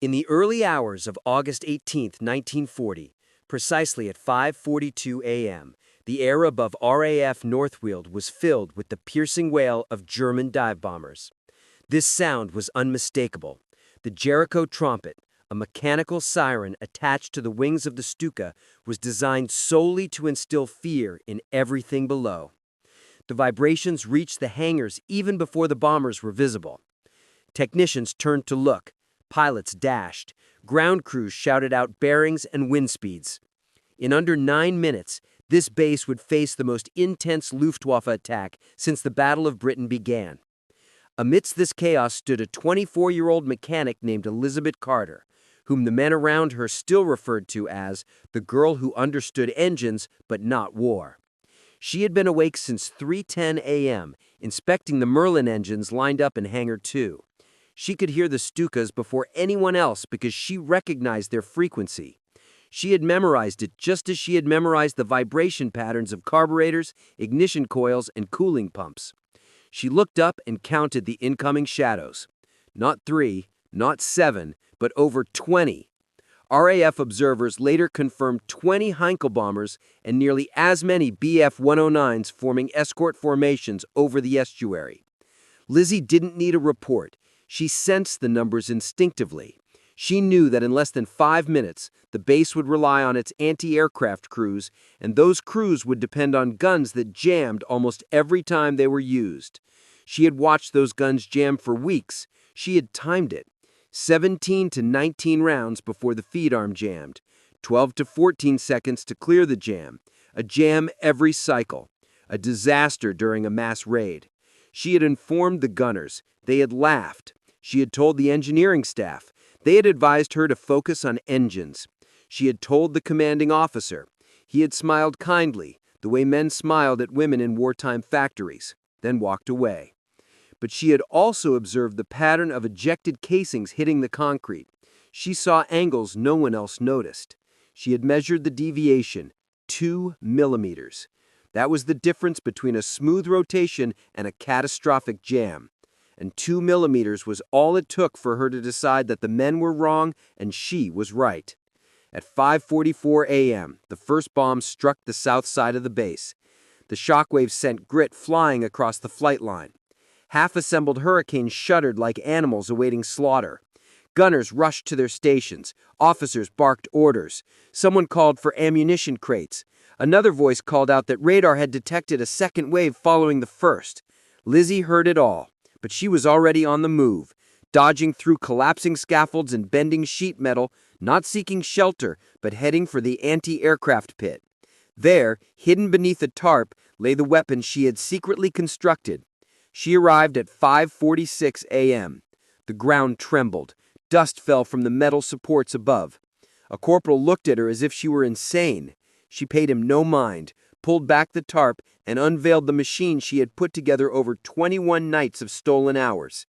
In the early hours of August 18, 1940, precisely at 5:42 a.m., the air above RAF Northfield was filled with the piercing wail of German dive bombers. This sound was unmistakable. The Jericho trumpet, a mechanical siren attached to the wings of the Stuka, was designed solely to instill fear in everything below. The vibrations reached the hangars even before the bombers were visible. Technicians turned to look. Pilots dashed. Ground crews shouted out bearings and wind speeds. In under 9 minutes, this base would face the most intense Luftwaffe attack since the Battle of Britain began. Amidst this chaos stood a 24-year-old mechanic named Elizabeth Carter, whom the men around her still referred to as the girl who understood engines but not war. She had been awake since 3:10 a.m., inspecting the Merlin engines lined up in Hangar 2. She could hear the Stukas before anyone else because she recognized their frequency. She had memorized it just as she had memorized the vibration patterns of carburetors, ignition coils, and cooling pumps. She looked up and counted the incoming shadows. Not 3, not 7, but over 20. RAF observers later confirmed 20 Heinkel bombers and nearly as many Bf-109s forming escort formations over the estuary. Lizzie didn't need a report. She sensed the numbers instinctively. She knew that in less than 5 minutes, the base would rely on its anti-aircraft crews, and those crews would depend on guns that jammed almost every time they were used. She had watched those guns jam for weeks. She had timed it. 17 to 19 rounds before the feed arm jammed. 12 to 14 seconds to clear the jam. A jam every cycle. A disaster during a mass raid. She had informed the gunners. They had laughed. She had told the engineering staff. They had advised her to focus on engines. She had told the commanding officer. He had smiled kindly, the way men smiled at women in wartime factories, then walked away. But she had also observed the pattern of ejected casings hitting the concrete. She saw angles no one else noticed. She had measured the deviation, 2 millimeters. That was the difference between a smooth rotation and a catastrophic jam. And 2 millimeters was all it took for her to decide that the men were wrong and she was right. At 5:44 a.m., the first bomb struck the south side of the base. The shockwave sent grit flying across the flight line. Half-assembled Hurricanes shuddered like animals awaiting slaughter. Gunners rushed to their stations. Officers barked orders. Someone called for ammunition crates. Another voice called out that radar had detected a second wave following the first. Lizzie heard it all, but she was already on the move, dodging through collapsing scaffolds and bending sheet metal, not seeking shelter, but heading for the anti-aircraft pit. There, hidden beneath a tarp, lay the weapon she had secretly constructed. She arrived at 5:46 a.m. The ground trembled. Dust fell from the metal supports above. A corporal looked at her as if she were insane. She paid him no mind, pulled back the tarp, and unveiled the machine she had put together over 21 nights of stolen hours.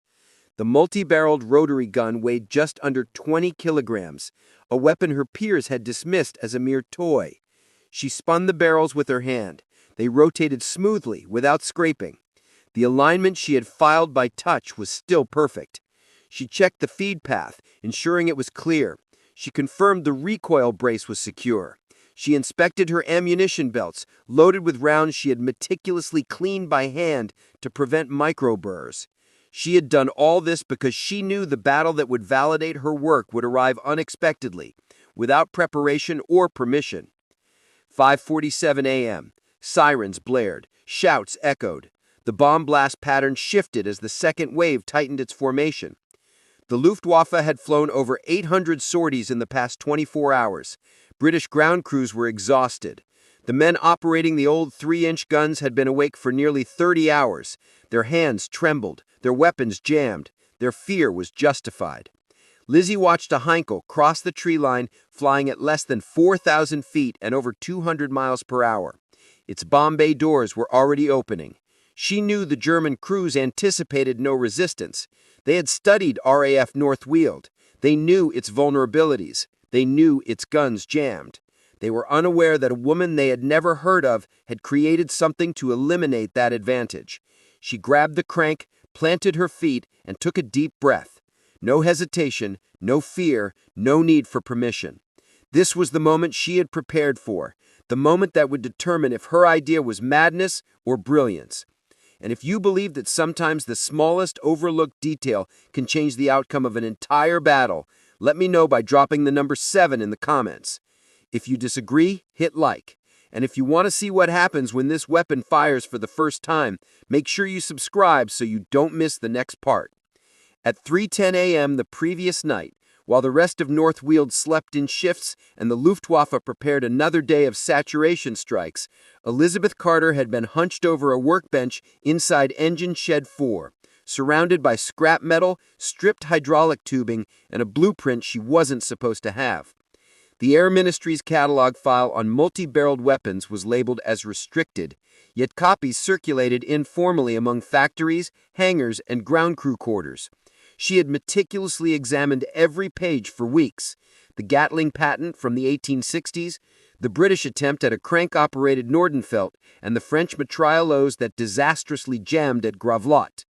The multi-barreled rotary gun weighed just under 20 kilograms, a weapon her peers had dismissed as a mere toy. She spun the barrels with her hand. They rotated smoothly, without scraping. The alignment she had filed by touch was still perfect. She checked the feed path, ensuring it was clear. She confirmed the recoil brace was secure. She inspected her ammunition belts, loaded with rounds she had meticulously cleaned by hand to prevent microburrs. She had done all this because she knew the battle that would validate her work would arrive unexpectedly, without preparation or permission. 5:47 a.m. Sirens blared. Shouts echoed. The bomb blast pattern shifted as the second wave tightened its formation. The Luftwaffe had flown over 800 sorties in the past 24 hours. British ground crews were exhausted. The men operating the old 3-inch guns had been awake for nearly 30 hours. Their hands trembled, their weapons jammed. Their fear was justified. Lizzie watched a Heinkel cross the tree line, flying at less than 4,000 feet and over 200 miles per hour. Its bomb bay doors were already opening. She knew the German crews anticipated no resistance. They had studied RAF Northfield. They knew its vulnerabilities. They knew its guns jammed. They were unaware that a woman they had never heard of had created something to eliminate that advantage. She grabbed the crank, planted her feet, and took a deep breath. No hesitation, no fear, no need for permission. This was the moment she had prepared for, the moment that would determine if her idea was madness or brilliance. And if you believe that sometimes the smallest overlooked detail can change the outcome of an entire battle, let me know by dropping the number 7 in the comments. If you disagree, hit like. And if you want to see what happens when this weapon fires for the first time, make sure you subscribe so you don't miss the next part. At 3:10 a.m. the previous night, while the rest of North Weald slept in shifts and the Luftwaffe prepared another day of saturation strikes, Elizabeth Carter had been hunched over a workbench inside Engine Shed 4, surrounded by scrap metal, stripped hydraulic tubing, and a blueprint she wasn't supposed to have. The Air Ministry's catalog file on multi-barreled weapons was labeled as restricted, yet copies circulated informally among factories, hangars, and ground crew quarters. She had meticulously examined every page for weeks: the Gatling patent from the 1860s, the British attempt at a crank-operated Nordenfelt, and the French mitrailleuse that disastrously jammed at Gravelotte.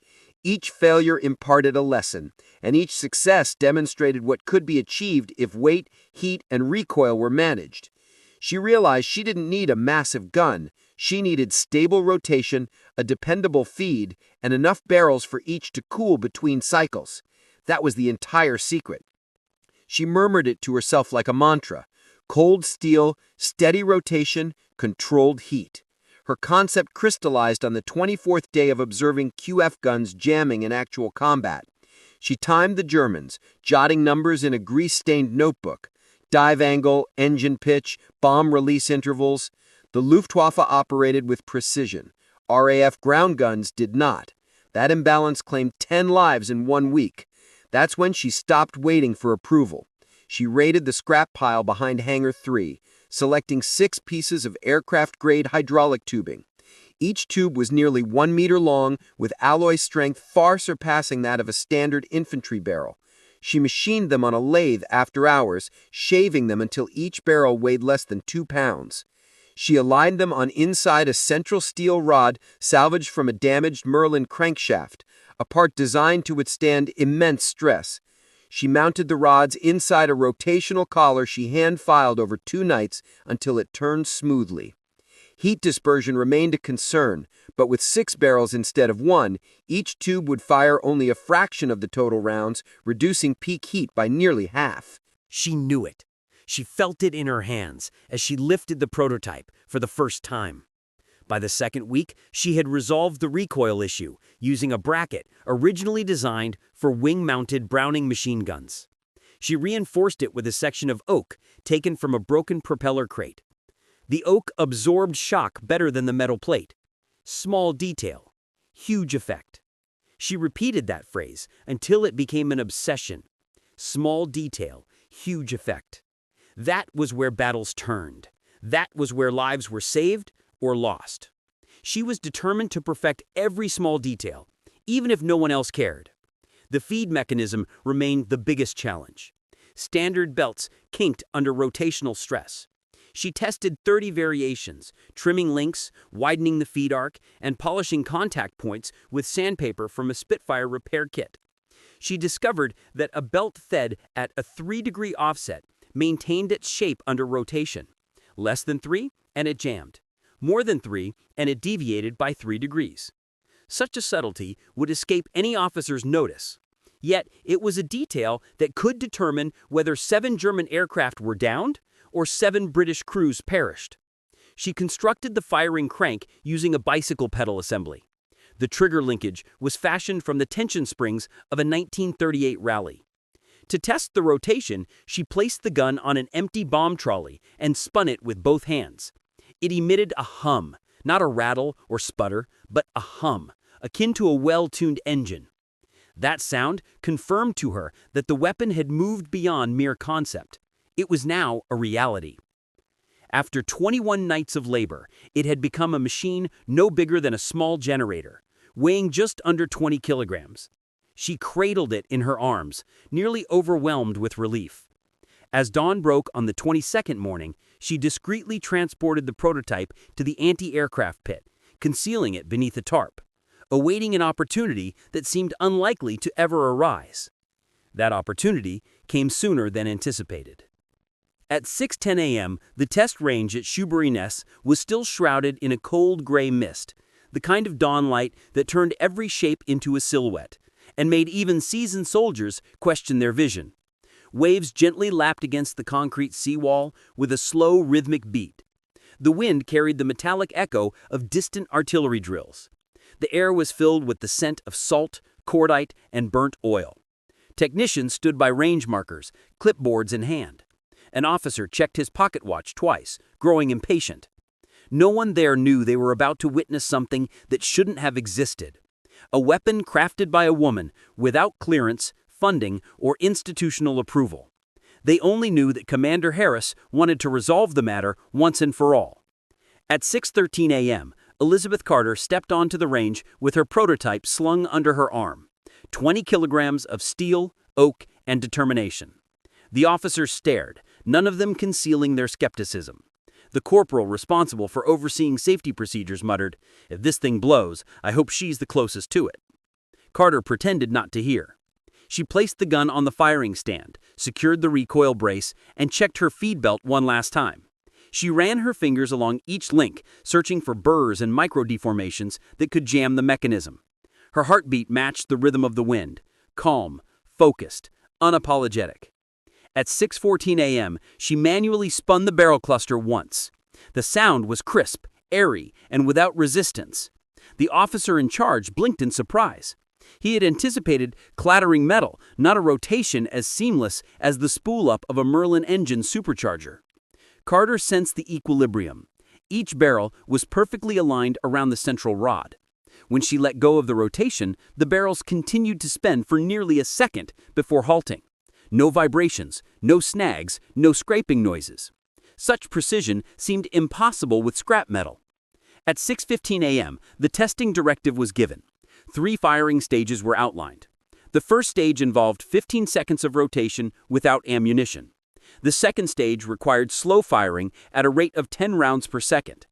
Each failure imparted a lesson, and each success demonstrated what could be achieved if weight, heat, and recoil were managed. She realized she didn't need a massive gun. She needed stable rotation, a dependable feed, and enough barrels for each to cool between cycles. That was the entire secret. She murmured it to herself like a mantra: cold steel, steady rotation, controlled heat. Her concept crystallized on the 24th day of observing QF guns jamming in actual combat. She timed the Germans, jotting numbers in a grease-stained notebook: dive angle, engine pitch, bomb release intervals. The Luftwaffe operated with precision. RAF ground guns did not. That imbalance claimed 10 lives in 1 week. That's when she stopped waiting for approval. She raided the scrap pile behind Hangar 3, selecting 6 pieces of aircraft-grade hydraulic tubing. Each tube was nearly 1 meter long, with alloy strength far surpassing that of a standard infantry barrel. She machined them on a lathe after hours, shaving them until each barrel weighed less than 2 pounds. She aligned them on inside a central steel rod salvaged from a damaged Merlin crankshaft, a part designed to withstand immense stress. She mounted the rods inside a rotational collar she hand-filed over 2 nights until it turned smoothly. Heat dispersion remained a concern, but with 6 barrels instead of 1, each tube would fire only a fraction of the total rounds, reducing peak heat by nearly half. She knew it. She felt it in her hands as she lifted the prototype for the first time. By the second week, she had resolved the recoil issue using a bracket originally designed for wing-mounted Browning machine guns. She reinforced it with a section of oak taken from a broken propeller crate. The oak absorbed shock better than the metal plate. Small detail, huge effect. She repeated that phrase until it became an obsession. Small detail, huge effect. That was where battles turned. That was where lives were saved or lost. She was determined to perfect every small detail, even if no one else cared. The feed mechanism remained the biggest challenge. Standard belts kinked under rotational stress. She tested 30 variations, trimming links, widening the feed arc, and polishing contact points with sandpaper from a Spitfire repair kit. She discovered that a belt fed at a 3-degree offset maintained its shape under rotation. Less than 3, and it jammed. More than 3, and it deviated by 3 degrees. Such a subtlety would escape any officer's notice. Yet, it was a detail that could determine whether 7 German aircraft were downed or 7 British crews perished. She constructed the firing crank using a bicycle pedal assembly. The trigger linkage was fashioned from the tension springs of a 1938 Rally. To test the rotation, she placed the gun on an empty bomb trolley and spun it with both hands. It emitted a hum, not a rattle or sputter, but a hum, akin to a well-tuned engine. That sound confirmed to her that the weapon had moved beyond mere concept. It was now a reality. After 21 nights of labor, it had become a machine no bigger than a small generator, weighing just under 20 kilograms. She cradled it in her arms, nearly overwhelmed with relief. As dawn broke on the 22nd morning, she discreetly transported the prototype to the anti-aircraft pit, concealing it beneath a tarp, awaiting an opportunity that seemed unlikely to ever arise. That opportunity came sooner than anticipated. At 6:10 a.m., the test range at Shoebury-Ness was still shrouded in a cold gray mist, the kind of dawn light that turned every shape into a silhouette, and made even seasoned soldiers question their vision. Waves gently lapped against the concrete seawall with a slow, rhythmic beat. The wind carried the metallic echo of distant artillery drills. The air was filled with the scent of salt, cordite, and burnt oil. Technicians stood by range markers, clipboards in hand. An officer checked his pocket watch twice, growing impatient. No one there knew they were about to witness something that shouldn't have existed. A weapon crafted by a woman, without clearance, funding, or institutional approval. They only knew that Commander Harris wanted to resolve the matter once and for all. At 6:13 a.m., Elizabeth Carter stepped onto the range with her prototype slung under her arm. 20 kilograms of steel, oak, and determination. The officers stared, none of them concealing their skepticism. The corporal responsible for overseeing safety procedures muttered, "If this thing blows, I hope she's the closest to it." Carter pretended not to hear. She placed the gun on the firing stand, secured the recoil brace, and checked her feed belt one last time. She ran her fingers along each link, searching for burrs and micro-deformations that could jam the mechanism. Her heartbeat matched the rhythm of the wind, calm, focused, unapologetic. At 6:14 a.m., she manually spun the barrel cluster once. The sound was crisp, airy, and without resistance. The officer in charge blinked in surprise. He had anticipated clattering metal, not a rotation as seamless as the spool-up of a Merlin engine supercharger. Carter sensed the equilibrium. Each barrel was perfectly aligned around the central rod. When she let go of the rotation, the barrels continued to spin for nearly a second before halting. No vibrations, no snags, no scraping noises. Such precision seemed impossible with scrap metal. At 6:15 a.m., the testing directive was given. 3 firing stages were outlined. The first stage involved 15 seconds of rotation without ammunition. The second stage required slow firing at a rate of 10 rounds per second.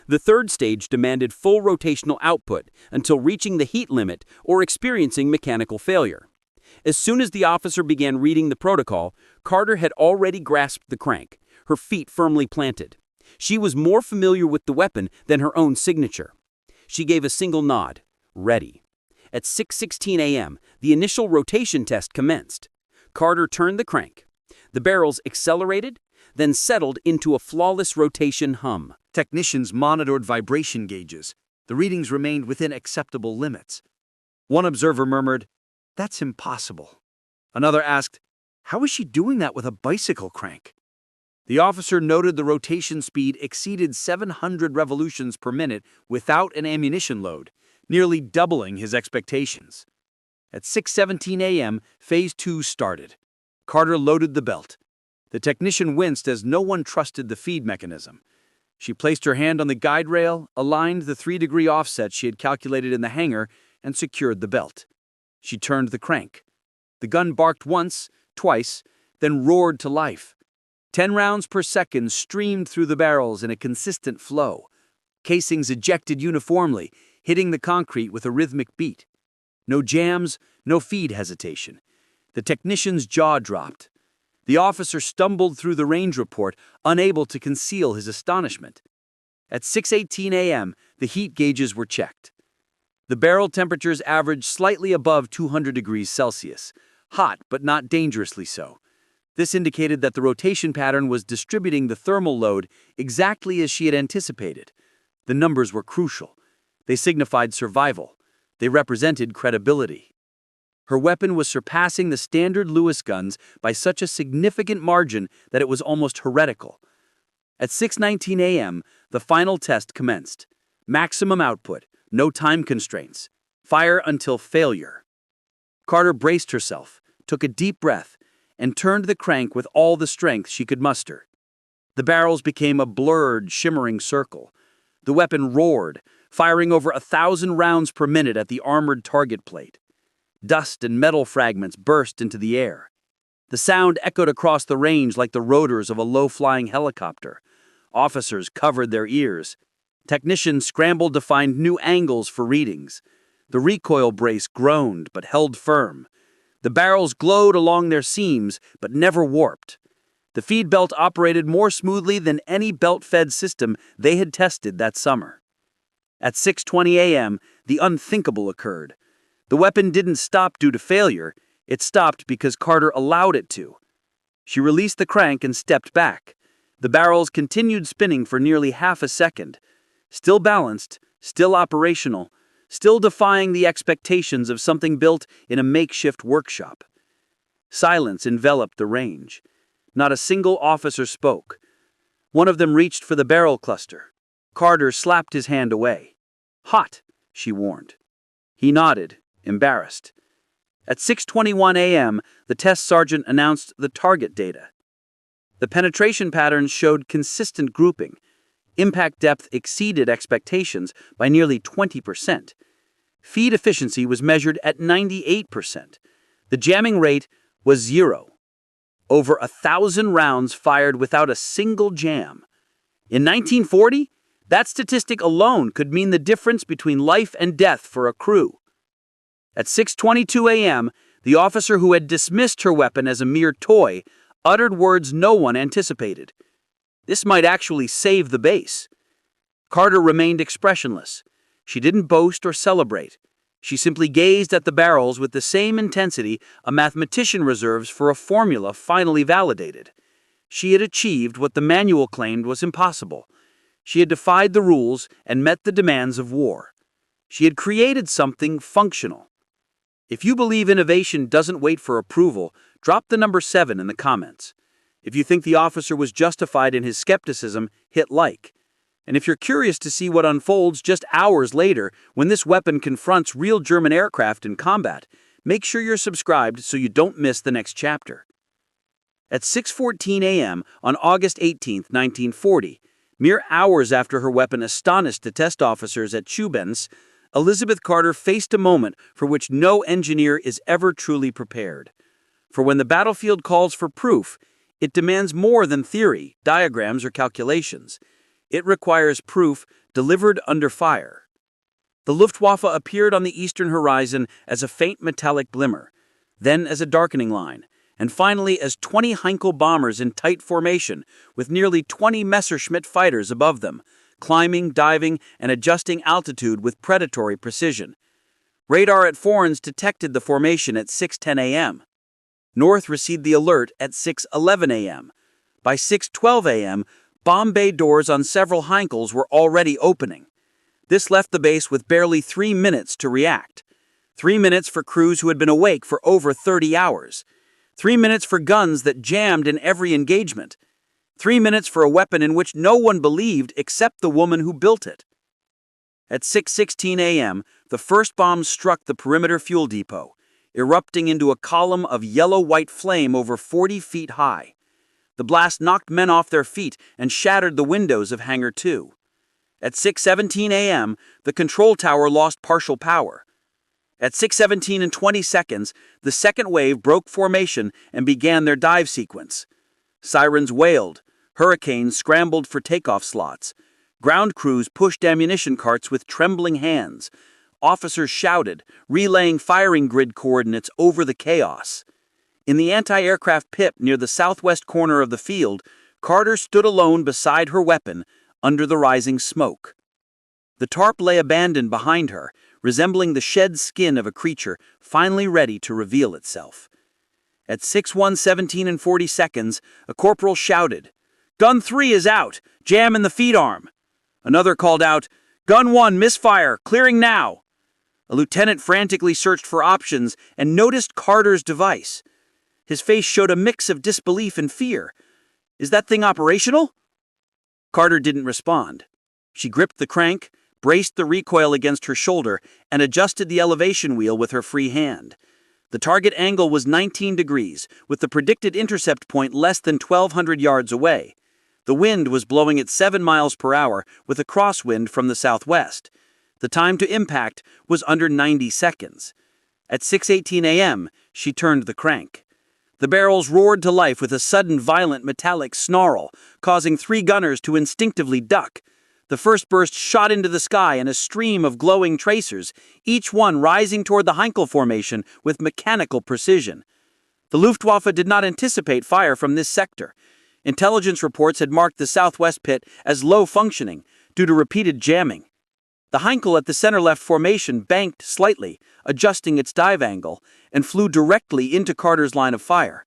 The third stage demanded full rotational output until reaching the heat limit or experiencing mechanical failure. As soon as the officer began reading the protocol, Carter had already grasped the crank, her feet firmly planted. She was more familiar with the weapon than her own signature. She gave a single nod. Ready. At 6:16 a.m., the initial rotation test commenced. Carter turned the crank. The barrels accelerated, then settled into a flawless rotation hum. Technicians monitored vibration gauges. The readings remained within acceptable limits. One observer murmured, "That's impossible." Another asked, "How is she doing that with a bicycle crank?" The officer noted the rotation speed exceeded 700 revolutions per minute without an ammunition load, nearly doubling his expectations. At 6:17 a.m., Phase 2 started. Carter loaded the belt. The technician winced as no one trusted the feed mechanism. She placed her hand on the guide rail, aligned the 3-degree offset she had calculated in the hangar, and secured the belt. She turned the crank. The gun barked once, twice, then roared to life. 10 rounds per second streamed through the barrels in a consistent flow. Casings ejected uniformly, hitting the concrete with a rhythmic beat. No jams, no feed hesitation. The technician's jaw dropped. The officer stumbled through the range report, unable to conceal his astonishment. At 6:18 a.m., the heat gauges were checked. The barrel temperatures averaged slightly above 200 degrees Celsius, hot but not dangerously so. This indicated that the rotation pattern was distributing the thermal load exactly as she had anticipated. The numbers were crucial. They signified survival. They represented credibility. Her weapon was surpassing the standard Lewis guns by such a significant margin that it was almost heretical. At 6:19 a.m., the final test commenced. Maximum output, no time constraints. Fire until failure. Carter braced herself, took a deep breath, and turned the crank with all the strength she could muster. The barrels became a blurred, shimmering circle. The weapon roared, firing over 1,000 rounds per minute at the armored target plate. Dust and metal fragments burst into the air. The sound echoed across the range like the rotors of a low-flying helicopter. Officers covered their ears. Technicians scrambled to find new angles for readings. The recoil brace groaned but held firm. The barrels glowed along their seams, but never warped. The feed belt operated more smoothly than any belt-fed system they had tested that summer. At 6:20 a.m., the unthinkable occurred. The weapon didn't stop due to failure, it stopped because Carter allowed it to. She released the crank and stepped back. The barrels continued spinning for nearly half a second. Still balanced, still operational, still defying the expectations of something built in a makeshift workshop. Silence enveloped the range. Not a single officer spoke. One of them reached for the barrel cluster. Carter slapped his hand away. "Hot," she warned. He nodded, embarrassed. At 6:21 a.m., the test sergeant announced the target data. The penetration patterns showed consistent grouping. Impact depth exceeded expectations by nearly 20%. Feed efficiency was measured at 98%. The jamming rate was 0. Over 1,000 rounds fired without a single jam. In 1940, that statistic alone could mean the difference between life and death for a crew. At 6:22 a.m., the officer who had dismissed her weapon as a mere toy uttered words no one anticipated. This might actually save the base. Carter remained expressionless. She didn't boast or celebrate. She simply gazed at the barrels with the same intensity a mathematician reserves for a formula finally validated. She had achieved what the manual claimed was impossible. She had defied the rules and met the demands of war. She had created something functional. If you believe innovation doesn't wait for approval, drop the number 7 in the comments. If you think the officer was justified in his skepticism, hit like. And if you're curious to see what unfolds just hours later when this weapon confronts real German aircraft in combat, make sure you're subscribed so you don't miss the next chapter. At 6:14 a.m. on August 18, 1940, mere hours after her weapon astonished the test officers at Chubens, Elizabeth Carter faced a moment for which no engineer is ever truly prepared. For when the battlefield calls for proof, it demands more than theory, diagrams, or calculations. It requires proof delivered under fire. The Luftwaffe appeared on the eastern horizon as a faint metallic glimmer, then as a darkening line, and finally as 20 Heinkel bombers in tight formation, with nearly 20 Messerschmitt fighters above them, climbing, diving, and adjusting altitude with predatory precision. Radar at Forens detected the formation at 6:10 a.m. North received the alert at 6:11 a.m. By 6:12 a.m., bomb bay doors on several Heinkels were already opening. This left the base with barely 3 minutes to react. 3 minutes for crews who had been awake for over 30 hours. 3 minutes for guns that jammed in every engagement. 3 minutes for a weapon in which no one believed except the woman who built it. At 6:16 a.m., the first bomb struck the perimeter fuel depot, erupting into a column of yellow-white flame over 40 feet high. The blast knocked men off their feet and shattered the windows of Hangar 2. At 6:17 a.m., the control tower lost partial power. At 6:17 and 20 seconds, the second wave broke formation and began their dive sequence. Sirens wailed. Hurricanes scrambled for takeoff slots. Ground crews pushed ammunition carts with trembling hands. Officers shouted, relaying firing grid coordinates over the chaos. In the anti-aircraft pit near the southwest corner of the field, Carter stood alone beside her weapon, under the rising smoke. The tarp lay abandoned behind her, resembling the shed skin of a creature finally ready to reveal itself. At 6:17 and 40 seconds, a corporal shouted, "Gun 3 is out! Jam in the feed arm!" Another called out, "Gun 1, misfire! Clearing now!" A lieutenant frantically searched for options and noticed Carter's device. His face showed a mix of disbelief and fear. "Is that thing operational?" Carter didn't respond. She gripped the crank, braced the recoil against her shoulder, and adjusted the elevation wheel with her free hand. The target angle was 19 degrees, with the predicted intercept point less than 1,200 yards away. The wind was blowing at 7 miles per hour with a crosswind from the southwest. The time to impact was under 90 seconds. At 6:18 a.m., she turned the crank. The barrels roared to life with a sudden violent metallic snarl, causing 3 gunners to instinctively duck. The first burst shot into the sky in a stream of glowing tracers, each one rising toward the Heinkel Formation with mechanical precision. The Luftwaffe did not anticipate fire from this sector. Intelligence reports had marked the southwest pit as low functioning due to repeated jamming. The Heinkel at the center-left formation banked slightly, adjusting its dive angle, and flew directly into Carter's line of fire.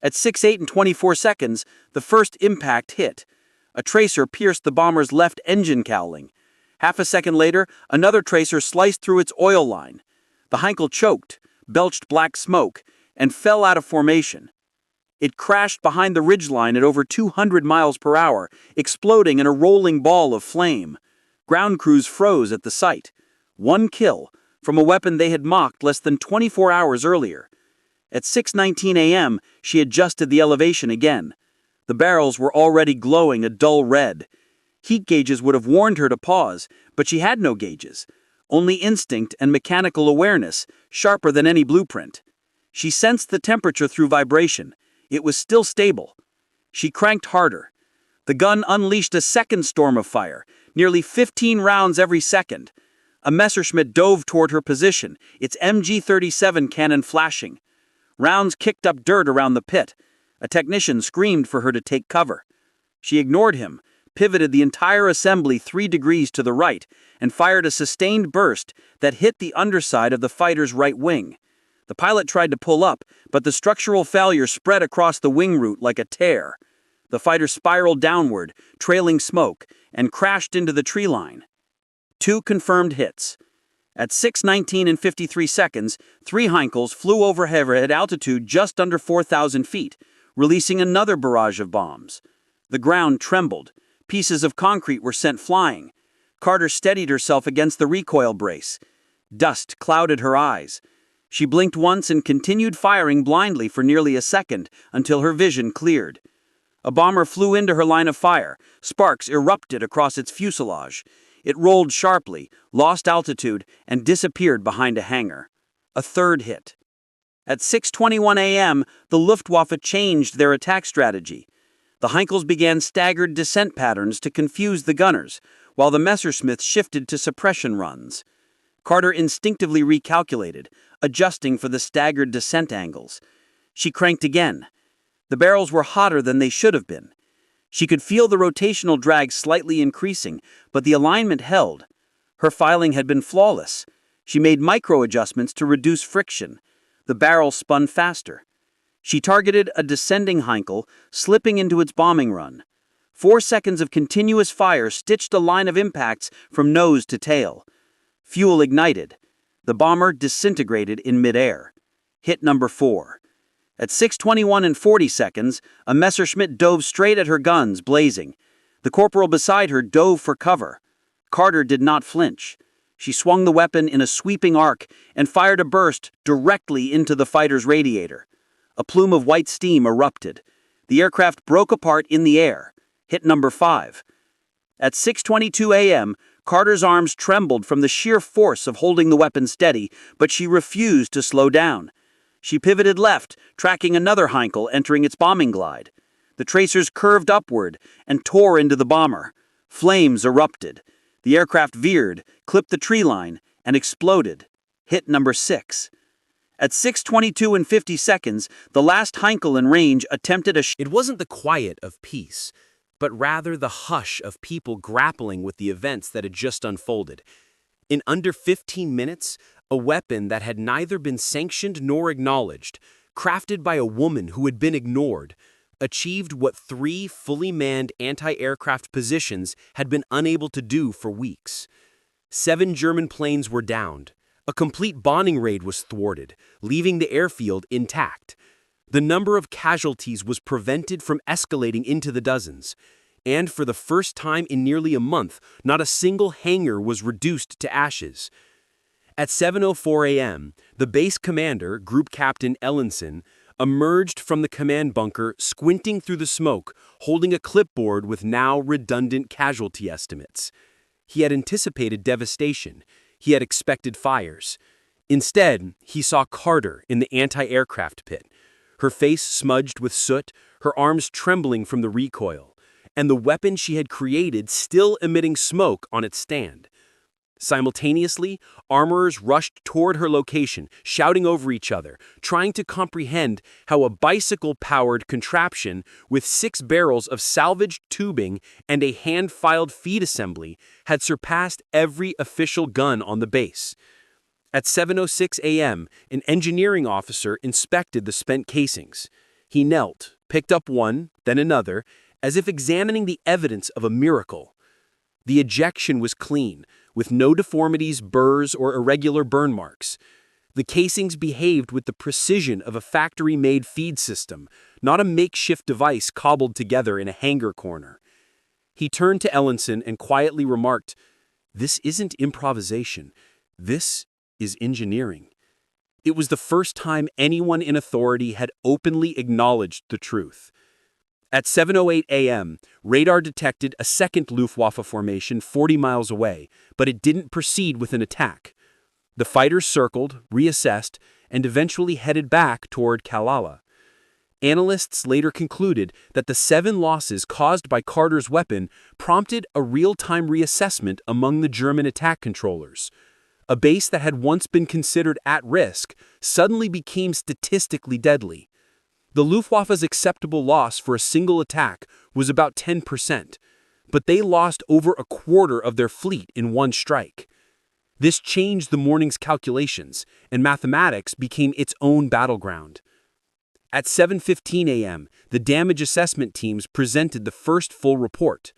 At 6:08 and 24 seconds, the first impact hit. A tracer pierced the bomber's left engine cowling. Half a second later, another tracer sliced through its oil line. The Heinkel choked, belched black smoke, and fell out of formation. It crashed behind the ridgeline at over 200 miles per hour, exploding in a rolling ball of flame. Ground crews froze at the sight. One kill, from a weapon they had mocked less than 24 hours earlier. At 6:19 a.m., she adjusted the elevation again. The barrels were already glowing a dull red. Heat gauges would have warned her to pause, but she had no gauges. Only instinct and mechanical awareness, sharper than any blueprint. She sensed the temperature through vibration. It was still stable. She cranked harder. The gun unleashed a second storm of fire, nearly 15 rounds every second. A Messerschmitt dove toward her position, its MG-37 cannon flashing. Rounds kicked up dirt around the pit. A technician screamed for her to take cover. She ignored him, pivoted the entire assembly 3 degrees to the right, and fired a sustained burst that hit the underside of the fighter's right wing. The pilot tried to pull up, but the structural failure spread across the wing root like a tear. The fighter spiraled downward, trailing smoke, and crashed into the tree line. 2 confirmed hits. At 6:19 and 53 seconds, 3 Heinkels flew overhead at altitude just under 4,000 feet, releasing another barrage of bombs. The ground trembled. Pieces of concrete were sent flying. Carter steadied herself against the recoil brace. Dust clouded her eyes. She blinked once and continued firing blindly for nearly a second until her vision cleared. A bomber flew into her line of fire. Sparks erupted across its fuselage. It rolled sharply, lost altitude, and disappeared behind a hangar. A third hit. At 6:21 a.m., the Luftwaffe changed their attack strategy. The Heinkels began staggered descent patterns to confuse the gunners, while the Messerschmitts shifted to suppression runs. Carter instinctively recalculated, adjusting for the staggered descent angles. She cranked again. The barrels were hotter than they should have been. She could feel the rotational drag slightly increasing, but the alignment held. Her filing had been flawless. She made micro-adjustments to reduce friction. The barrel spun faster. She targeted a descending Heinkel, slipping into its bombing run. 4 seconds of continuous fire stitched a line of impacts from nose to tail. Fuel ignited. The bomber disintegrated in midair. Hit number 4. At 6:21 and 40 seconds, a Messerschmitt dove straight at her guns, blazing. The corporal beside her dove for cover. Carter did not flinch. She swung the weapon in a sweeping arc and fired a burst directly into the fighter's radiator. A plume of white steam erupted. The aircraft broke apart in the air. Hit number 5. At 6:22 a.m., Carter's arms trembled from the sheer force of holding the weapon steady, but she refused to slow down. She pivoted left, tracking another Heinkel entering its bombing glide. The tracers curved upward and tore into the bomber. Flames erupted. The aircraft veered, clipped the tree line, and exploded. Hit number 6. At 6:22 and 50 seconds, the last Heinkel in range attempted a It wasn't the quiet of peace, but rather the hush of people grappling with the events that had just unfolded. In under 15 minutes, a weapon that had neither been sanctioned nor acknowledged, crafted by a woman who had been ignored, achieved what 3 fully manned anti-aircraft positions had been unable to do for weeks. 7 German planes were downed. A complete bombing raid was thwarted, leaving the airfield intact. The number of casualties was prevented from escalating into the dozens. And for the first time in nearly a month, not a single hangar was reduced to ashes. At 7:04 a.m., the base commander, Group Captain Ellenson, emerged from the command bunker, squinting through the smoke, holding a clipboard with now redundant casualty estimates. He had anticipated devastation. He had expected fires. Instead, he saw Carter in the anti-aircraft pit, her face smudged with soot, her arms trembling from the recoil. and the weapon she had created still emitting smoke on its stand. Simultaneously, armorers rushed toward her location, shouting over each other, trying to comprehend how a bicycle-powered contraption with 6 barrels of salvaged tubing and a hand-filed feed assembly had surpassed every official gun on the base. At 7:06 a.m., an engineering officer inspected the spent casings. He knelt, picked up one, then another, as if examining the evidence of a miracle. The ejection was clean, with no deformities, burrs, or irregular burn marks. The casings behaved with the precision of a factory-made feed system, not a makeshift device cobbled together in a hangar corner. He turned to Ellenson and quietly remarked, "This isn't improvisation. This is engineering." It was the first time anyone in authority had openly acknowledged the truth. At 7:08 a.m., radar detected a second Luftwaffe formation 40 miles away, but it didn't proceed with an attack. The fighters circled, reassessed, and eventually headed back toward Kalala. Analysts later concluded that the 7 losses caused by Carter's weapon prompted a real-time reassessment among the German attack controllers. A base that had once been considered at risk suddenly became statistically deadly. The Luftwaffe's acceptable loss for a single attack was about 10%, but they lost over a quarter of their fleet in one strike. This changed the morning's calculations, and mathematics became its own battleground. At 7:15 a.m., the damage assessment teams presented the first full report.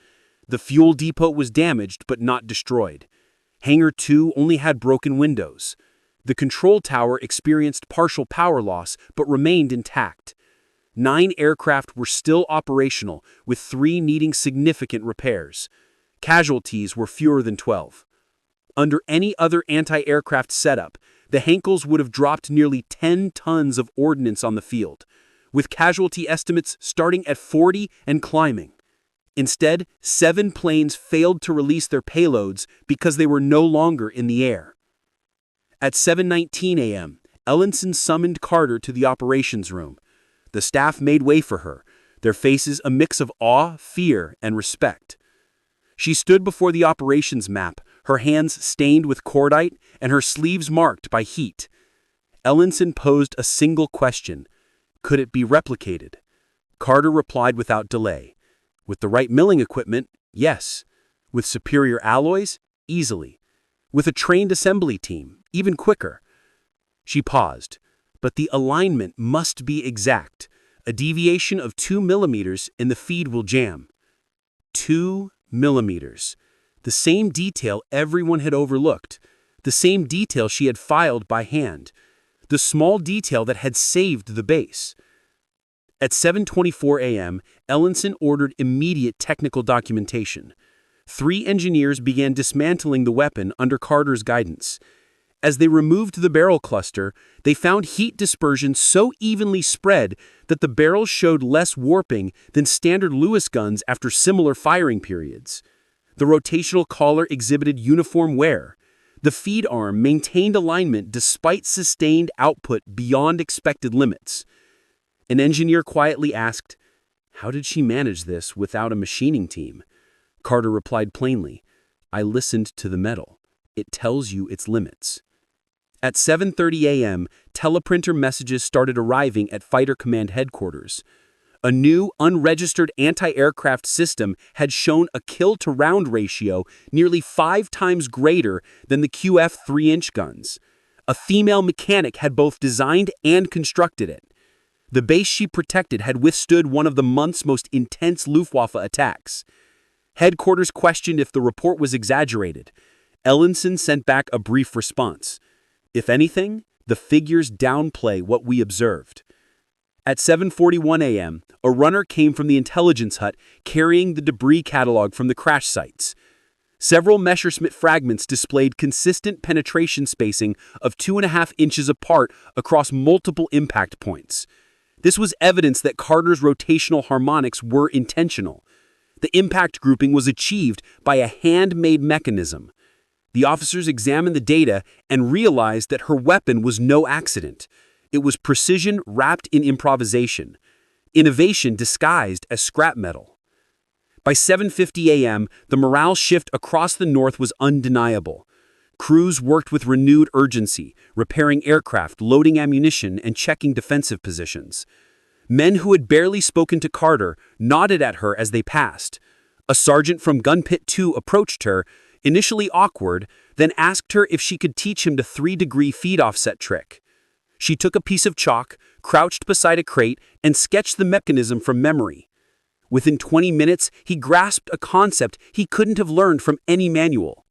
The fuel depot was damaged but not destroyed. Hangar 2 only had broken windows. The control tower experienced partial power loss but remained intact. 9 aircraft were still operational, with 3 needing significant repairs. Casualties were fewer than 12. Under any other anti-aircraft setup, the Henkels would have dropped nearly 10 tons of ordnance on the field, with casualty estimates starting at 40 and climbing. Instead, 7 planes failed to release their payloads because they were no longer in the air. At 7:19 a.m., Ellenson summoned Carter to the operations room. The staff made way for her, their faces a mix of awe, fear, and respect. She stood before the operations map, her hands stained with cordite and her sleeves marked by heat. Ellenson posed a single question: could it be replicated? Carter replied without delay. With the right milling equipment, yes. With superior alloys, easily. With a trained assembly team, even quicker. She paused. But the alignment must be exact. A deviation of 2 millimeters and the feed will jam. 2 millimeters. The same detail everyone had overlooked. The same detail she had filed by hand. The small detail that had saved the base. At 7:24 a.m., Ellenson ordered immediate technical documentation. 3 engineers began dismantling the weapon under Carter's guidance. As they removed the barrel cluster, they found heat dispersion so evenly spread that the barrels showed less warping than standard Lewis guns after similar firing periods. The rotational collar exhibited uniform wear. The feed arm maintained alignment despite sustained output beyond expected limits. An engineer quietly asked, "How did she manage this without a machining team?" Carter replied plainly, "I listened to the metal. It tells you its limits." At 7:30 a.m., teleprinter messages started arriving at Fighter Command Headquarters. A new, unregistered anti-aircraft system had shown a kill-to-round ratio nearly 5 times greater than the QF 3-inch guns. A female mechanic had both designed and constructed it. The base she protected had withstood one of the month's most intense Luftwaffe attacks. Headquarters questioned if the report was exaggerated. Ellenson sent back a brief response. If anything, the figures downplay what we observed. At 7:41 a.m., a runner came from the intelligence hut carrying the debris catalog from the crash sites. Several Messerschmitt fragments displayed consistent penetration spacing of 2.5 inches apart across multiple impact points. This was evidence that Carter's rotational harmonics were intentional. The impact grouping was achieved by a handmade mechanism. The officers examined the data and realized that her weapon was no accident. It was precision wrapped in improvisation, innovation disguised as scrap metal. By 7:50 a.m., the morale shift across the North was undeniable. Crews worked with renewed urgency, repairing aircraft, loading ammunition, and checking defensive positions. Men who had barely spoken to Carter nodded at her as they passed. A sergeant from Gun Pit 2 approached her, initially awkward, then asked her if she could teach him the 3-degree feed offset trick. She took a piece of chalk, crouched beside a crate, and sketched the mechanism from memory. Within 20 minutes, he grasped a concept he couldn't have learned from any manual.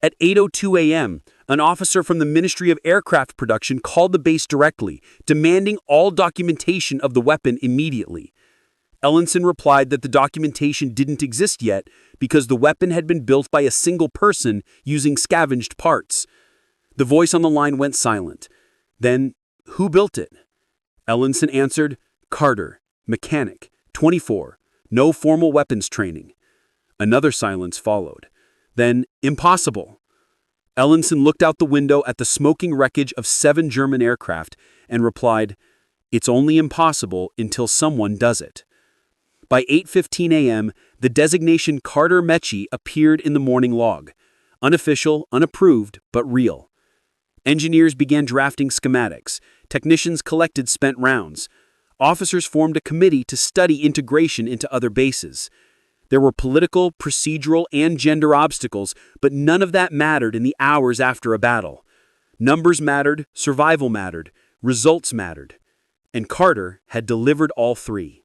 At 8:02 a.m., an officer from the Ministry of Aircraft Production called the base directly, demanding all documentation of the weapon immediately. Ellenson replied that the documentation didn't exist yet because the weapon had been built by a single person using scavenged parts. The voice on the line went silent. Then, who built it? Ellenson answered, Carter, mechanic, 24, no formal weapons training. Another silence followed. Then, impossible. Ellenson looked out the window at the smoking wreckage of 7 German aircraft and replied, It's only impossible until someone does it. By 8:15 a.m., the designation Carter Mechie appeared in the morning log. Unofficial, unapproved, but real. Engineers began drafting schematics. Technicians collected spent rounds. Officers formed a committee to study integration into other bases. There were political, procedural, and gender obstacles, but none of that mattered in the hours after a battle. Numbers mattered, survival mattered, results mattered. And Carter had delivered all 3.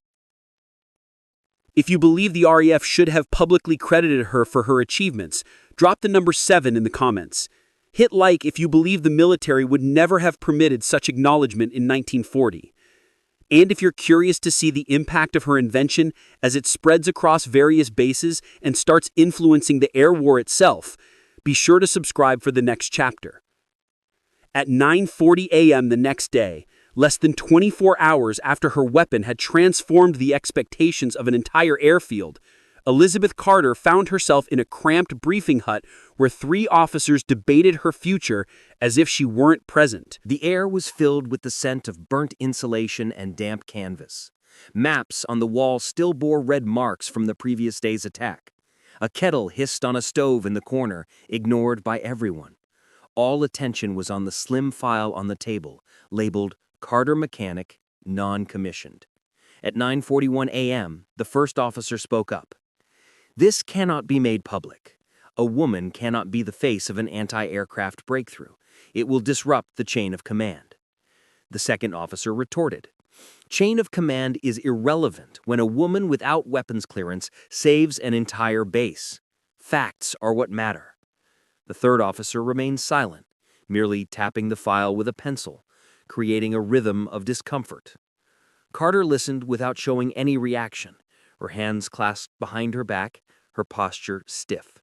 If you believe the RAF should have publicly credited her for her achievements, drop the number 7 in the comments. Hit like if you believe the military would never have permitted such acknowledgement in 1940. And if you're curious to see the impact of her invention as it spreads across various bases and starts influencing the air war itself, be sure to subscribe for the next chapter. At 9:40 a.m. the next day, less than 24 hours after her weapon had transformed the expectations of an entire airfield, Elizabeth Carter found herself in a cramped briefing hut where 3 officers debated her future as if she weren't present. The air was filled with the scent of burnt insulation and damp canvas. Maps on the wall still bore red marks from the previous day's attack. A kettle hissed on a stove in the corner, ignored by everyone. All attention was on the slim file on the table, labeled Carter Mechanic, Non-Commissioned. At 9:41 a.m., the first officer spoke up. This cannot be made public. A woman cannot be the face of an anti-aircraft breakthrough. It will disrupt the chain of command. The second officer retorted. Chain of command is irrelevant when a woman without weapons clearance saves an entire base. Facts are what matter. The third officer remained silent, merely tapping the file with a pencil, creating a rhythm of discomfort. Carter listened without showing any reaction, her hands clasped behind her back, her posture stiff.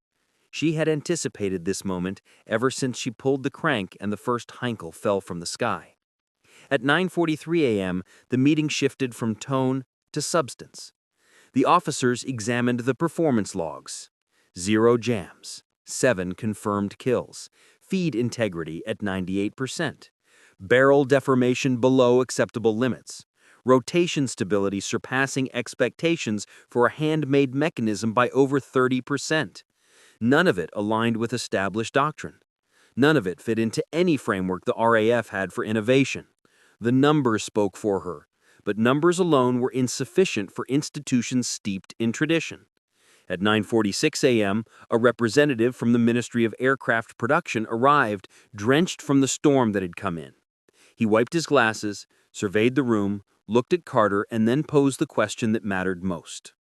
She had anticipated this moment ever since she pulled the crank and the first Heinkel fell from the sky. At 9:43 a.m., the meeting shifted from tone to substance. The officers examined the performance logs. 0 jams, 7 confirmed kills, feed integrity at 98%, barrel deformation below acceptable limits, rotation stability surpassing expectations for a handmade mechanism by over 30%. None of it aligned with established doctrine. None of it fit into any framework the RAF had for innovation. The numbers spoke for her, but numbers alone were insufficient for institutions steeped in tradition. At 9:46 a.m., a representative from the Ministry of Aircraft Production arrived, drenched from the storm that had come in. He wiped his glasses, surveyed the room, looked at Carter, and then posed the question that mattered most.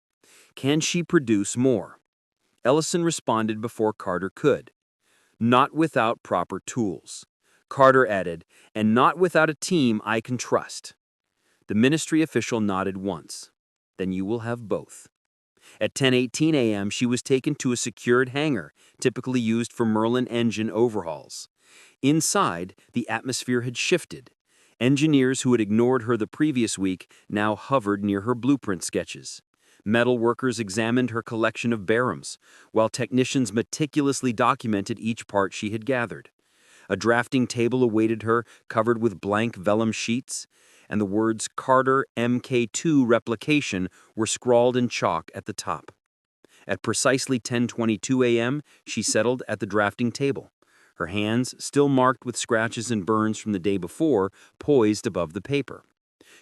Can she produce more? Ellison responded before Carter could. Not without proper tools. Carter added, and not without a team I can trust. The ministry official nodded once. Then you will have both. At 10:18 a.m., she was taken to a secured hangar, typically used for Merlin engine overhauls. Inside, the atmosphere had shifted. Engineers who had ignored her the previous week now hovered near her blueprint sketches. Metal workers examined her collection of barums, while technicians meticulously documented each part she had gathered. A drafting table awaited her, covered with blank vellum sheets, and the words Carter Mk2 replication were scrawled in chalk at the top. At precisely 10:22 a.m., she settled at the drafting table, her hands, still marked with scratches and burns from the day before, poised above the paper.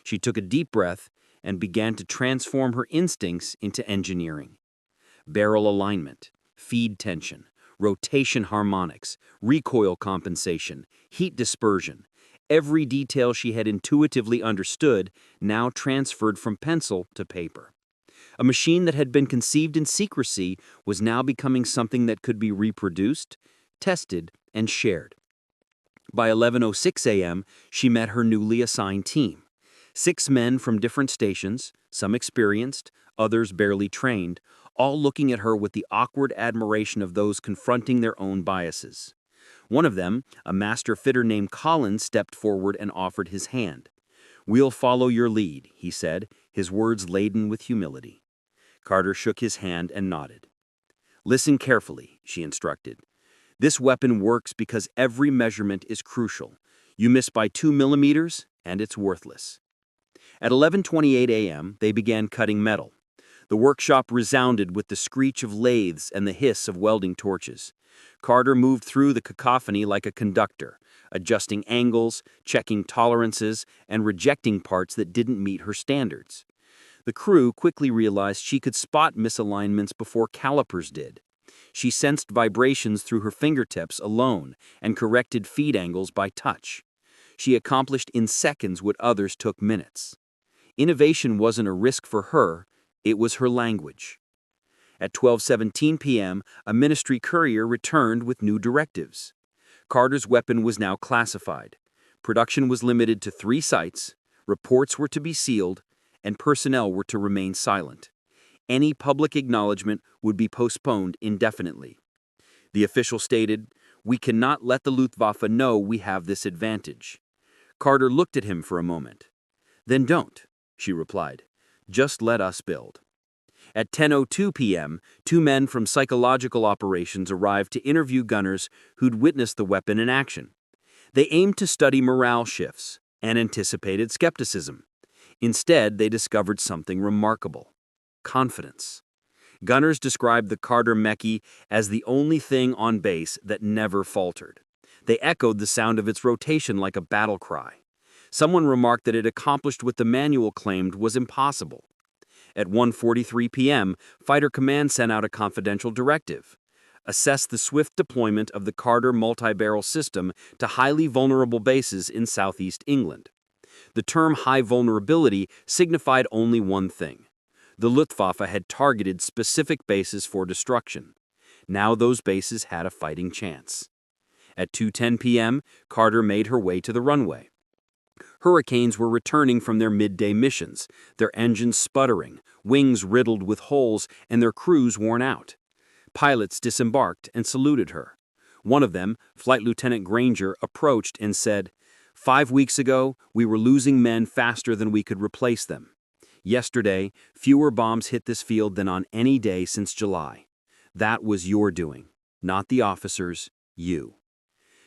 She took a deep breath and began to transform her instincts into engineering. Barrel alignment, feed tension, rotation harmonics, recoil compensation, heat dispersion. Every detail she had intuitively understood now transferred from pencil to paper. A machine that had been conceived in secrecy was now becoming something that could be reproduced, tested, and shared. By 11:06 a.m., she met her newly assigned team. 6 men from different stations, some experienced, others barely trained, all looking at her with the awkward admiration of those confronting their own biases. One of them, a master fitter named Collins, stepped forward and offered his hand. "We'll follow your lead," he said, his words laden with humility. Carter shook his hand and nodded. "Listen carefully," she instructed. "This weapon works because every measurement is crucial. You miss by 2 millimeters, and it's worthless." At 11:28 a.m., they began cutting metal. The workshop resounded with the screech of lathes and the hiss of welding torches. Carter moved through the cacophony like a conductor, adjusting angles, checking tolerances, and rejecting parts that didn't meet her standards. The crew quickly realized she could spot misalignments before calipers did. She sensed vibrations through her fingertips alone and corrected feed angles by touch. She accomplished in seconds what others took minutes. Innovation wasn't a risk for her, it was her language. At 12:17 p.m., a ministry courier returned with new directives. Carter's weapon was now classified. Production was limited to 3 sites, reports were to be sealed, and personnel were to remain silent. Any public acknowledgement would be postponed indefinitely. The official stated, "We cannot let the Luftwaffe know we have this advantage." Carter looked at him for a moment. "Then don't," she replied. "Just let us build." At 10:02 p.m., 2 men from psychological operations arrived to interview gunners who'd witnessed the weapon in action. They aimed to study morale shifts and anticipated skepticism. Instead, they discovered something remarkable: confidence. Gunners described the Carter Mechie as the only thing on base that never faltered. They echoed the sound of its rotation like a battle cry. Someone remarked that it accomplished what the manual claimed was impossible. At 1:43 p.m., Fighter Command sent out a confidential directive: assess the swift deployment of the Carter multi-barrel system to highly vulnerable bases in southeast England. The term high vulnerability signified only one thing: the Luftwaffe had targeted specific bases for destruction. Now those bases had a fighting chance. At 2:10 p.m., Carter made her way to the runway. Hurricanes were returning from their midday missions, their engines sputtering, wings riddled with holes, and their crews worn out. Pilots disembarked and saluted her. One of them, Flight Lieutenant Granger, approached and said, "5 weeks ago, we were losing men faster than we could replace them. Yesterday, fewer bombs hit this field than on any day since July. That was your doing, not the officers, you."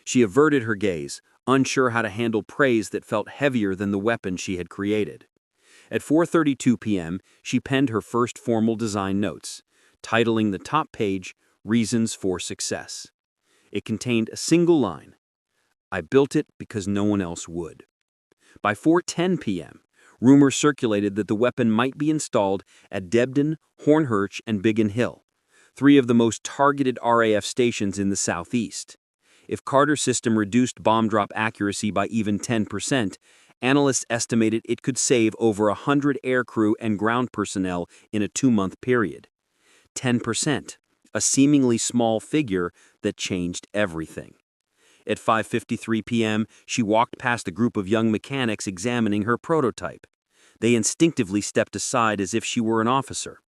She averted her gaze, unsure how to handle praise that felt heavier than the weapon she had created. At 4:32 p.m., she penned her first formal design notes, titling the top page, "Reasons for Success." It contained a single line: "I built it because no one else would." By 4:10 p.m., rumors circulated that the weapon might be installed at Debden, Hornchurch, and Biggin Hill, 3 of the most targeted RAF stations in the southeast. If Carter's system reduced bomb drop accuracy by even 10%, analysts estimated it could save over 100 aircrew and ground personnel in a 2-month period. 10%, a seemingly small figure that changed everything. At 5:53 p.m., she walked past a group of young mechanics examining her prototype. They instinctively stepped aside as if she were an officer.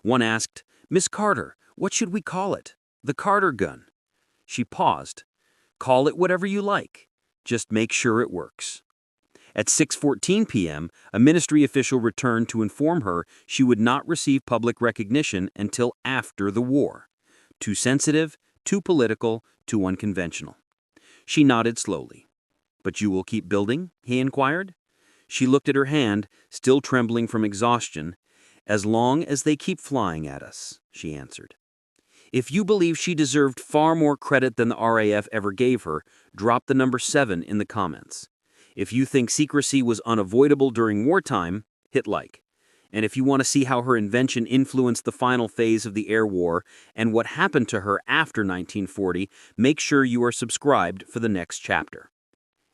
One asked, "Miss Carter, what should we call it?" "The Carter gun." She paused. "Call it whatever you like. Just make sure it works." At 6:14 p.m., a ministry official returned to inform her she would not receive public recognition until after the war. Too sensitive, too political, too unconventional. She nodded slowly. "But you will keep building?" he inquired. She looked at her hand, still trembling from exhaustion. "As long as they keep flying at us," she answered. If you believe she deserved far more credit than the RAF ever gave her, drop the number 7 in the comments. If you think secrecy was unavoidable during wartime, hit like. And if you want to see how her invention influenced the final phase of the air war and what happened to her after 1940, make sure you are subscribed for the next chapter.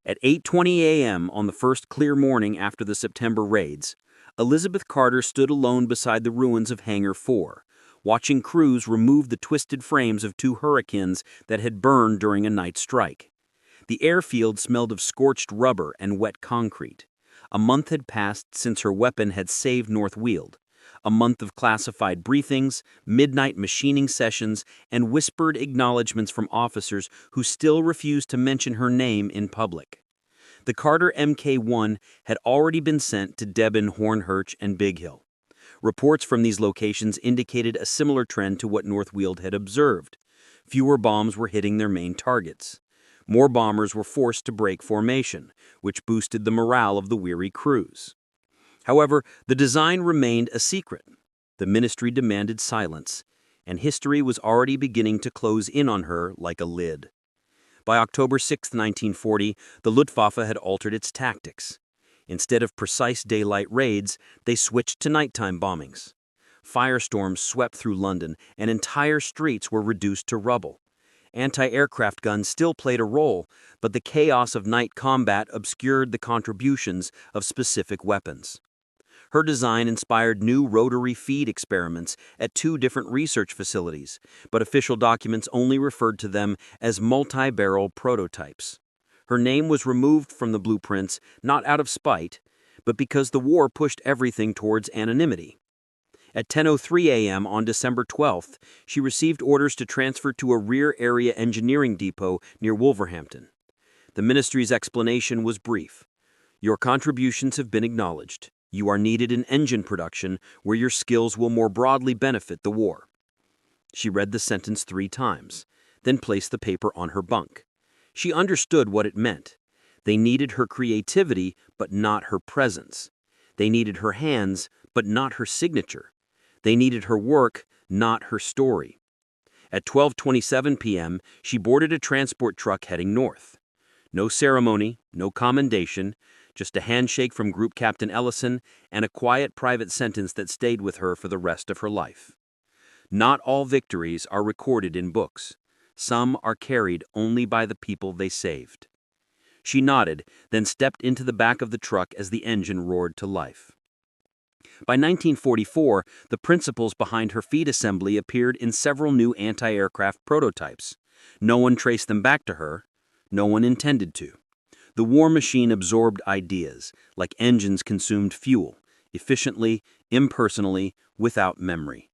At 8:20 a.m. on the first clear morning after the September raids, Elizabeth Carter stood alone beside the ruins of Hangar 4, watching crews remove the twisted frames of 2 Hurricanes that had burned during a night strike. The airfield smelled of scorched rubber and wet concrete. A month had passed since her weapon had saved North Weald. A month of classified briefings, midnight machining sessions, and whispered acknowledgments from officers who still refused to mention her name in public. The Carter Mk-1 had already been sent to Deben, Hornchurch, and Big Hill. Reports from these locations indicated a similar trend to what North Weald had observed. Fewer bombs were hitting their main targets. More bombers were forced to break formation, which boosted the morale of the weary crews. However, the design remained a secret. The ministry demanded silence, and history was already beginning to close in on her like a lid. By October 6, 1940, the Luftwaffe had altered its tactics. Instead of precise daylight raids, they switched to nighttime bombings. Firestorms swept through London, and entire streets were reduced to rubble. Anti-aircraft guns still played a role, but the chaos of night combat obscured the contributions of specific weapons. Her design inspired new rotary feed experiments at 2 different research facilities, but official documents only referred to them as multi-barrel prototypes. Her name was removed from the blueprints not out of spite, but because the war pushed everything towards anonymity. At 10:03 a.m. on December 12th, she received orders to transfer to a rear area engineering depot near Wolverhampton. The ministry's explanation was brief. "Your contributions have been acknowledged. You are needed in engine production, where your skills will more broadly benefit the war." She read the sentence 3 times, then placed the paper on her bunk. She understood what it meant. They needed her creativity, but not her presence. They needed her hands, but not her signature. They needed her work, not her story. At 12:27 p.m., she boarded a transport truck heading north. No ceremony, no commendation, just a handshake from Group Captain Ellison and a quiet private sentence that stayed with her for the rest of her life. Not all victories are recorded in books. Some are carried only by the people they saved. She nodded, then stepped into the back of the truck as the engine roared to life. By 1944, the principles behind her feed assembly appeared in several new anti-aircraft prototypes. No one traced them back to her. No one intended to. The war machine absorbed ideas, like engines consumed fuel, efficiently, impersonally, without memory.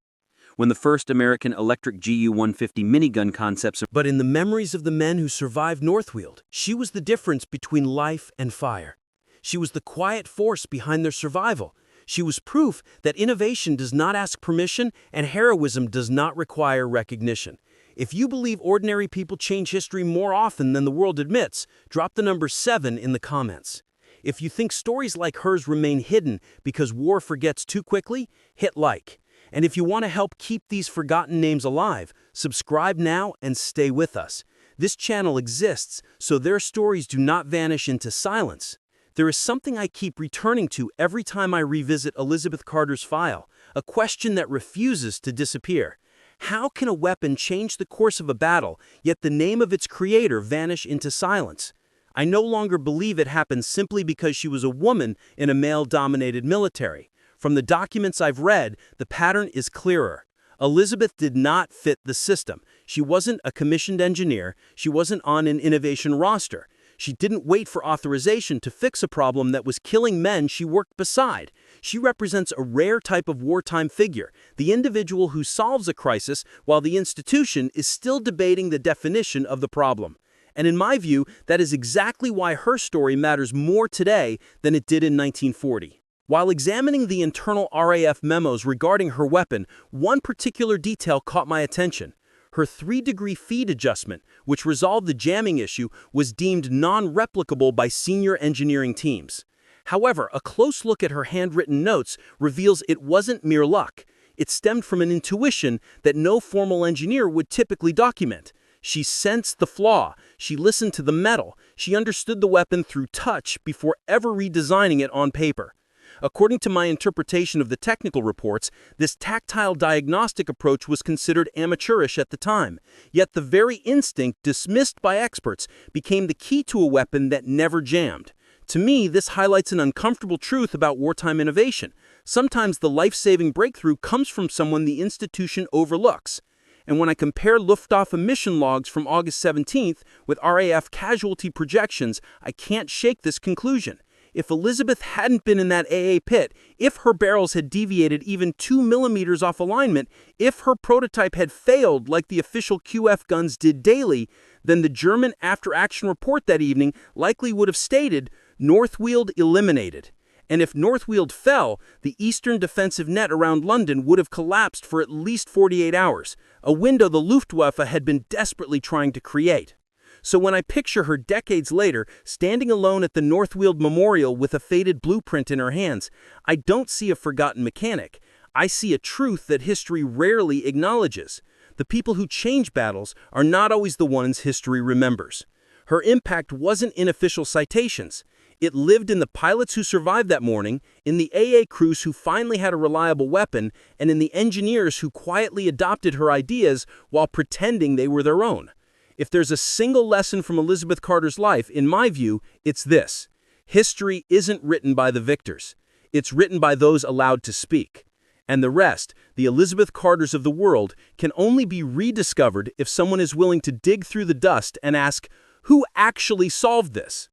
When the first American electric GU-150 minigun concepts. But in the memories of the men who survived North Weald, she was the difference between life and fire. She was the quiet force behind their survival. She was proof that innovation does not ask permission and heroism does not require recognition. If you believe ordinary people change history more often than the world admits, drop the number 7 in the comments. If you think stories like hers remain hidden because war forgets too quickly, hit like. And if you want to help keep these forgotten names alive, subscribe now and stay with us. This channel exists so their stories do not vanish into silence. There is something I keep returning to every time I revisit Elizabeth Carter's file, a question that refuses to disappear. How can a weapon change the course of a battle, yet the name of its creator vanish into silence? I no longer believe it happened simply because she was a woman in a male-dominated military. From the documents I've read, the pattern is clearer. Elizabeth did not fit the system. She wasn't a commissioned engineer. She wasn't on an innovation roster. She didn't wait for authorization to fix a problem that was killing men she worked beside. She represents a rare type of wartime figure, the individual who solves a crisis while the institution is still debating the definition of the problem. And in my view, that is exactly why her story matters more today than it did in 1940. While examining the internal RAF memos regarding her weapon, one particular detail caught my attention. Her 3-degree feed adjustment, which resolved the jamming issue, was deemed non-replicable by senior engineering teams. However, a close look at her handwritten notes reveals it wasn't mere luck. It stemmed from an intuition that no formal engineer would typically document. She sensed the flaw, she listened to the metal, she understood the weapon through touch before ever redesigning it on paper. According to my interpretation of the technical reports, this tactile diagnostic approach was considered amateurish at the time, yet the very instinct dismissed by experts became the key to a weapon that never jammed. To me, this highlights an uncomfortable truth about wartime innovation. Sometimes the life-saving breakthrough comes from someone the institution overlooks. And when I compare Luftwaffe mission logs from August 17th with RAF casualty projections, I can't shake this conclusion. If Elizabeth hadn't been in that AA pit, if her barrels had deviated even 2 millimeters off alignment, if her prototype had failed like the official QF guns did daily, then the German after-action report that evening likely would have stated, Northweald eliminated. And if Northweald fell, the eastern defensive net around London would have collapsed for at least 48 hours, a window the Luftwaffe had been desperately trying to create. So when I picture her decades later, standing alone at the Northweald Memorial with a faded blueprint in her hands, I don't see a forgotten mechanic. I see a truth that history rarely acknowledges. The people who change battles are not always the ones history remembers. Her impact wasn't in official citations. It lived in the pilots who survived that morning, in the AA crews who finally had a reliable weapon, and in the engineers who quietly adopted her ideas while pretending they were their own. If there's a single lesson from Elizabeth Carter's life, in my view, it's this. History isn't written by the victors. It's written by those allowed to speak. And the rest, the Elizabeth Carters of the world, can only be rediscovered if someone is willing to dig through the dust and ask, who actually solved this?